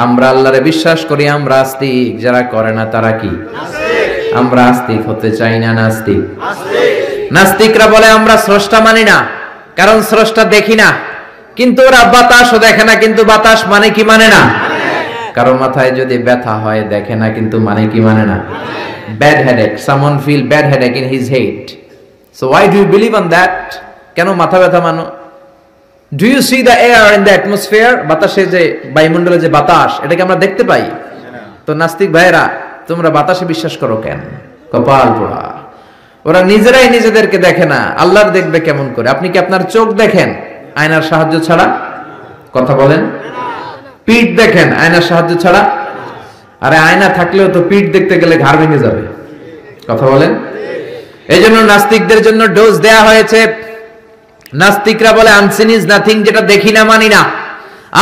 আমরা আল্লাহরে বিশ্বাস করি, আমরা আস্তিক। যারা করে না তারা কি? আমরা আস্তিক হতে চাই না নাস্তিক? নাস্তিকরা বলে আমরা স্রষ্টা মানি না, কারণ স্রষ্টা দেখি না। কিন্তু ওরা বাতাসও দেখে না, কিন্তু বাতাস মানে কি মানে না? কারো মাথায় যদি ব্যথা হয় দেখে না, কিন্তু মানে কি মানে না? Bad headache, someone feel bad headache in his head, so why do you believe on that? কেন মাথা ব্যথা মানো? Do you see the air in the atmosphere? বাতাসে যে বায়ুমণ্ডলে যে বাতাস, এটাকে আমরা দেখতে পাই। তো নাস্তিক ভাইরা, তোমরা বাতাসে বিশ্বাস করো কেন? কপাল পোড়া। ওরা নিজেরাই নিজেদেরকে দেখে না, আল্লাহর দেখবে কেমন করে? আপনি কি আপনার চোখ দেখেন আয়নার সাহায্য ছাড়া? কথা বলেন। পিঠ দেখেন আয়নার সাহায্য ছাড়া? আরে আয়না থাকলেও তো পিঠ দেখতে গেলে ঘাড় ভেঙে যাবে। কথা বলেন। এই জন্য নাস্তিকদের জন্য ডোজ দেয়া হয়েছে। নাস্তিকরা বলে আনসিন ইজ নাথিং, যেটা দেখি না মানি না।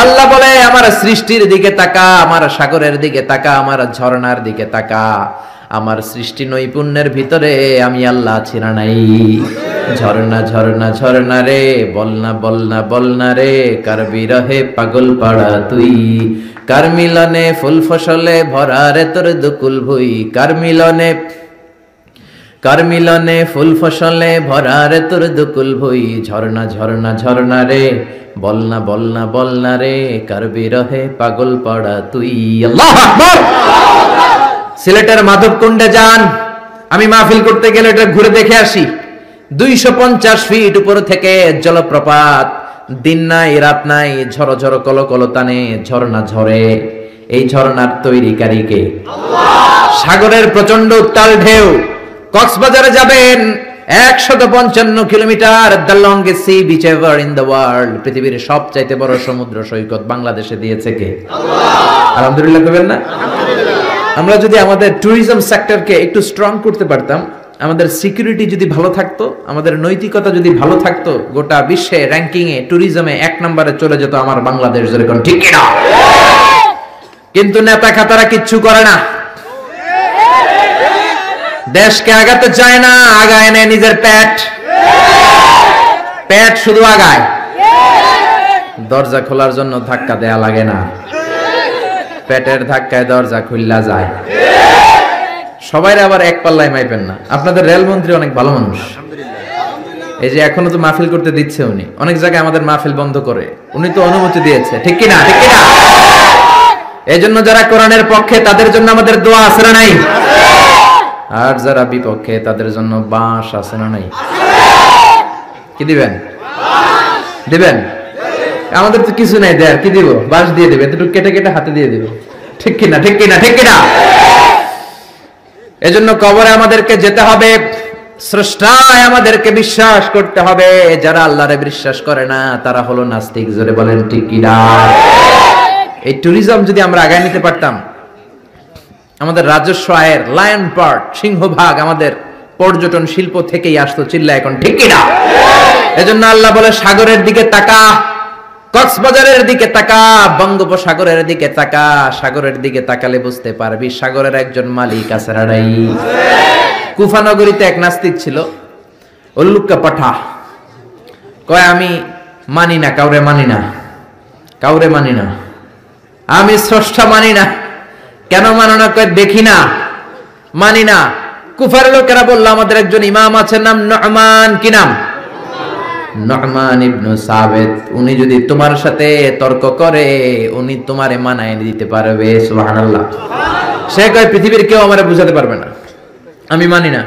আল্লাহ বলে আমার সৃষ্টির দিকে তাকা, আমার সাগরের দিকে তাকা, আমার ঝর্ণার দিকে তাকা। আমার সৃষ্টি নৈপুণ্যের ভিতরে আমি আল্লাহ আছি না নাই? ঝর্ণা ঝর্ণা ঝর্ণা রে, বলনা বলনা বলনা রে, কার বিরহে পাগল পাড়া তুই, কার মিলনে ফুল ফসলে ভরা রে তোর দুকুল ভুই, কার মিলনে ফুল ফসলে ভরা রে তোর দুকুল ভুই। ঝর্ণা ঝর্ণা ঝর্ণা রে, বলনা বলনা বলনা রে, কার বিরহে পাগল পাড়া তুই। আল্লাহু আকবার। সিলেটের মাধবকুণ্ডে যান, আমি মাহফিল করতে গেলে এটা ঘুরে দেখে আসি। 250 ফিট উপর থেকে জলপ্রপাত, দিন নাই রাত নাই, ঝড়ো ঝড়ো কলো কলো টানে ঝর্ণা ঝরে। এই ঝর্ণার তৈরিকারী কে? আল্লাহ। সাগরের প্রচন্ড উত্তাল ঢেউ। কক্সবাজারে যাবেন, 155 kilometre, the longest sea beach ever in the world. পৃথিবীর সবচাইতে বড় সমুদ্র সৈকত বাংলাদেশে দিয়েছে কে? আল্লাহ। আলহামদুলিল্লাহ কইবেন না? আমরা যদি আমাদের ট্যুরিজম সেক্টরকে একটু স্ট্রং করতে পারতাম, আমাদের সিকিউরিটি যদি ভালো থাকতো, আমাদের নৈতিকতা যদি ভালো থাকতো, গোটা বিশ্বে র্যাঙ্কিং এ ট্যুরিজমে 1 নম্বরে চলে যেত আমার বাংলাদেশ। যেরকম ঠিক কিনা? কিন্তু নেতা খাতারা কিচ্ছু করে না, দেশকে আগাতে চায় না, আগায় নেয় নিজের পেট। পেট শুধু আগায়, দরজা খোলার জন্য ধাক্কা দেয়া লাগে না, পেটের ধাক্কায় দরজা খুললা যায়। সবাই আবার এক পাল্লায় মাইপেন না। আপনাদের রেলমন্ত্রী অনেক ভালো মানুষ, এই যে এখনো তো মাহফিল করতে দিচ্ছে উনি, অনেক জায়গায় আমাদের মাহফিল বন্ধ করে, উনি তো অনুমতি দিয়েছে। ঠিক কিনা? ঠিক কিনা? এই জন্য যারা কোরআনের পক্ষে তাদের জন্য আমাদের দোয়া আছে না নাই? আর যারা বিপক্ষে তাদের জন্য বাঁশ আছে না নাই? কি দিবেন? দিবেন? আমাদের তো কিছু নাই দেয়ার, কি দিব? বাঁশ দিয়ে দিবে, একটু কেটে কেটে হাতে দিয়ে দিব। ঠিক কিনা? ঠিক কিনা? ঠিক কিনা? এজন্য কবরে আমাদেরকে যেতে হবে, স্রষ্টায় আমাদেরকে বিশ্বাস করতে হবে। যারা আল্লাহরে বিশ্বাস করে না তারা হলো নাস্তিক। জোরে বলেন ঠিক কিনা? এই ট্যুরিজম যদি আমরা আগায় নিতে পারতাম, আমাদের রাজস্ব আয়ের লায়ন পার্ট, সিংহভাগ আমাদের পর্যটন শিল্প থেকেই আসতো। চিল্লা এখন ঠিক কিনা? এজন্য আল্লাহ বলে সাগরের দিকে তাকা, কক্সবাজারের দিকে তাকা, বঙ্গোপসাগরের দিকে তাকা। সাগরের দিকে তাকালে বুঝতে পারবি সাগরের একজন মালিক আছে না নাই? কুফা নগরীতে এক নাস্তিক ছিল, উল্লুক্কা পাঠা। কয় আমি মানি না, কাউরে মানি না, কাউরে মানি না, আমি স্রষ্টা মানি না। কেন মানো না? কয় দেখি না, মানি না। কুফার লোকেরা বলল আমাদের একজন ইমাম আছে, নাম নু'মান। কি নাম? নু'মান ইবনে সাবিত। উনি যদি তোমার সাথে তর্ক করে, উনি তোমারে মানায় দিতে পারবে। সুবহানাল্লাহ। সে কয় পৃথিবীর কেউ আমারে বুঝাতে পারবে না, আমি মানি না।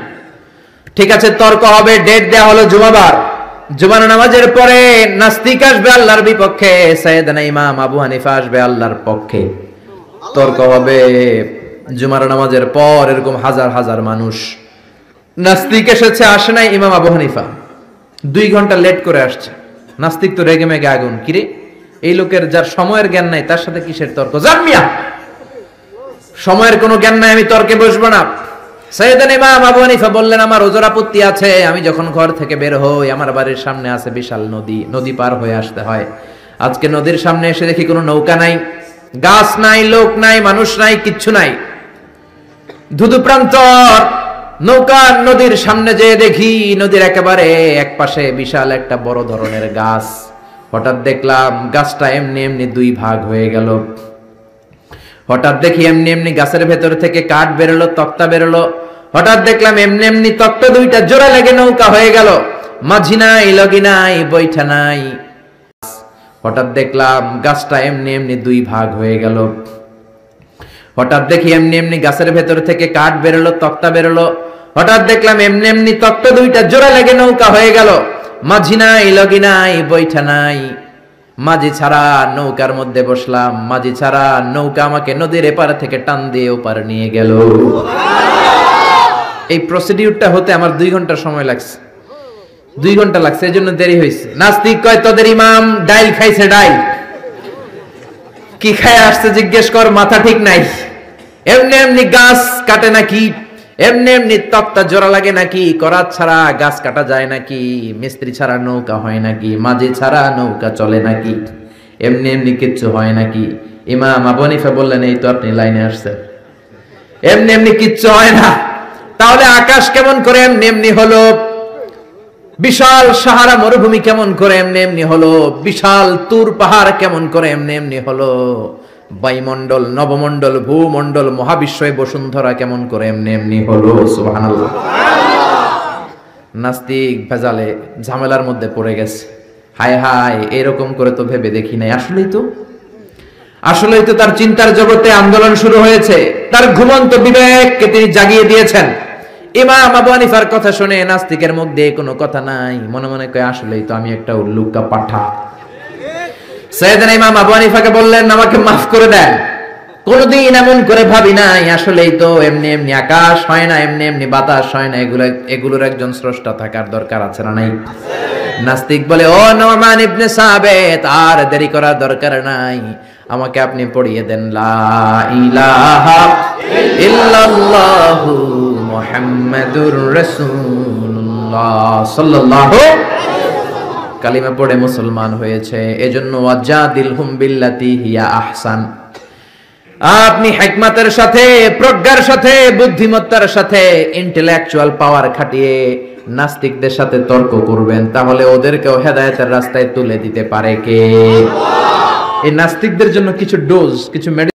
ঠিক আছে, তর্ক হবে। ডেট দেয়া হলো জুমাবার। জুমার নামাজের পরে নাস্তিক আসবে আল্লাহর বিপক্ষে, সাইয়েদনা ইমাম আবু হানিফা আসবে আল্লাহর পক্ষে। তর্ক হবে জুমার নামাজের পর। এরকম হাজার হাজার মানুষ। নাস্তিক এসেছে, আসে নাই ইমাম আবু হানিফা, 2 ঘন্টা লেট করে আসছে। নাস্তিক তো রেগে মেগে আগুন। কিরে, এই লোকের যার সময়ের জ্ঞান নাই তার সাথে কিসের তর্ক? জামিয়া, সময়ের কোনো জ্ঞান নাই, আমি তর্কে বসবো না। সাইয়েদনা ইমাম আবু হানিফা বললেন আমার ওজর আপত্তি আছে। আমি যখন ঘর থেকে বের হই, আমার বাড়ির সামনে আছে বিশাল নদী, নদী পার হয়ে আসতে হয়। আজকে নদীর সামনে এসে দেখি কোনো নৌকা নাই, গাছ নাই, লোক নাই, মানুষ নাই, কিচ্ছু নাই, ধুধু প্রান্তর। নৌকা নদীর সামনে যেয়ে দেখি নদীর একেবারে এক পাশে বিশাল একটা বড় ধরনের গাছ। হঠাৎ দেখলাম গাছটা এমনি এমনি 2 ভাগ হয়ে গেল। হঠাৎ দেখি এমনি এমনি গাছের ভেতর থেকে কাঠ বেরোলো, তক্তা বেরোলো। হঠাৎ দেখলাম এমনি এমনি তক্তা দুইটা জোড়া লেগে নৌকা হয়ে গেল। মাঝি নাই, লগি নাই, বৈঠা নাই। হঠাৎ দেখলাম গাছটা এমনি এমনি দুই ভাগ হয়ে গেল। হঠাৎ দেখি এমনি এমনি গাছের ভেতর থেকে কাঠ বেরোলো, তক্তা বেরোলো। হঠাৎ দেখলাম এমনি এমনি তক্তা দুইটা জোড়া লেগে নৌকা হয়ে গেল। মাঝি নাই, লগি নাই, বৈঠা নাই। মাঝি ছাড়া নৌকার মধ্যে বসলাম। মাঝি ছাড়া নৌকা আমাকে নদীর এপার থেকে টান দিয়ে ওপার নিয়ে গেল। এই প্রসিডিউরটা হতে আমার 2 ঘন্টা সময় লাগছে। 2 ঘন্টা লাগছে, এই জন্য দেরি হয়েছে। নাস্তিক কয় তোদের ইমাম ডাইল খাইছে। ডাইল কি খায় আসছে জিজ্ঞেস কর, মাথা ঠিক নাই। এমনি এমনি গাছ কাটে নাকি? এমনি এমনি তক্তা জোড়া লাগে নাকি? করাত ছাড়া গাছ কাটা যায় নাকি? মিস্ত্রি ছাড়া নৌকা হয় নাকি? মাঝি ছাড়া নৌকা চলে নাকি? এমনি এমনি কিচ্ছু হয় নাকি? ইমাম আবু হানিফা বললেন, এই তো আপনি লাইনে আসছেন। এমনি এমনি কিচ্ছু হয় না। তাহলে আকাশ কেমন করে এমনি এমনি হলো? বিশাল সাহারা মরুভূমি কেমন করে এমনি এমনি হলো? বিশাল তুর পাহাড় কেমন করে এমনি এমনি হলো? বায়ুমণ্ডল, নবমণ্ডল, ভূমণ্ডল, মহাবিশ্বয় বসুন্ধরা কেমন করে এমনি এমনি হলো? সুবহানাল্লাহ। নাস্তিক ভেজালে ঝামেলার মধ্যে পড়ে গেছে। হায় হায়, এরকম করে তো ভেবে দেখি নাই। আসলেই তো তার চিন্তার জগতে আন্দোলন শুরু হয়েছে। তার ঘুমন্ত বিবেককে তিনি জাগিয়ে দিয়েছেন। ইমাম আবু হানিফার কথা শুনে নাস্তিকের মুখ দিয়ে কোনো কথা নাই। মনে মনে কয়, আসলেই তো আমি একটা উল্লুকা পাঠা। সাইয়েদনা ইমাম আবু হানিফাকে বললেন, আমাকে মাফ করে দেন, কোনদিন এমন করে ভাবি নাই। আসলেই তো এমনি এমনি আকাশ হয় না, এমনি এমনি বাতাস হয় না। এগুলোর একজন স্রষ্টা থাকার দরকার আছে না নাই? নাস্তিক বলে, ও নোমান ইবনে সাবিত, আর দেরি করার দরকার নাই, আমাকে আপনি পড়িয়ে দেন লা ইলাহা ইল্লাল্লাহু মুহাম্মাদুর রাসূলুল্লাহ সাল্লাল্লাহু। কালিমা পড়ে মুসলমান হয়েছে। এজন্য ওয়াজাদিলহুম বিল্লাতি হিয়া আহসান। আপনি হিকমতের সাথে, প্রজ্ঞার সাথে, বুদ্ধিমত্তার সাথে, ইন্টেলেকচুয়াল পাওয়ার খাটিয়ে নাস্তিকদের সাথে তর্ক করবেন, তাহলে ওদেরকেও হেদায়েতের রাস্তায় তুলে দিতে পারে কে? এই নাস্তিকদের জন্য কিছু ডোজ, কিছু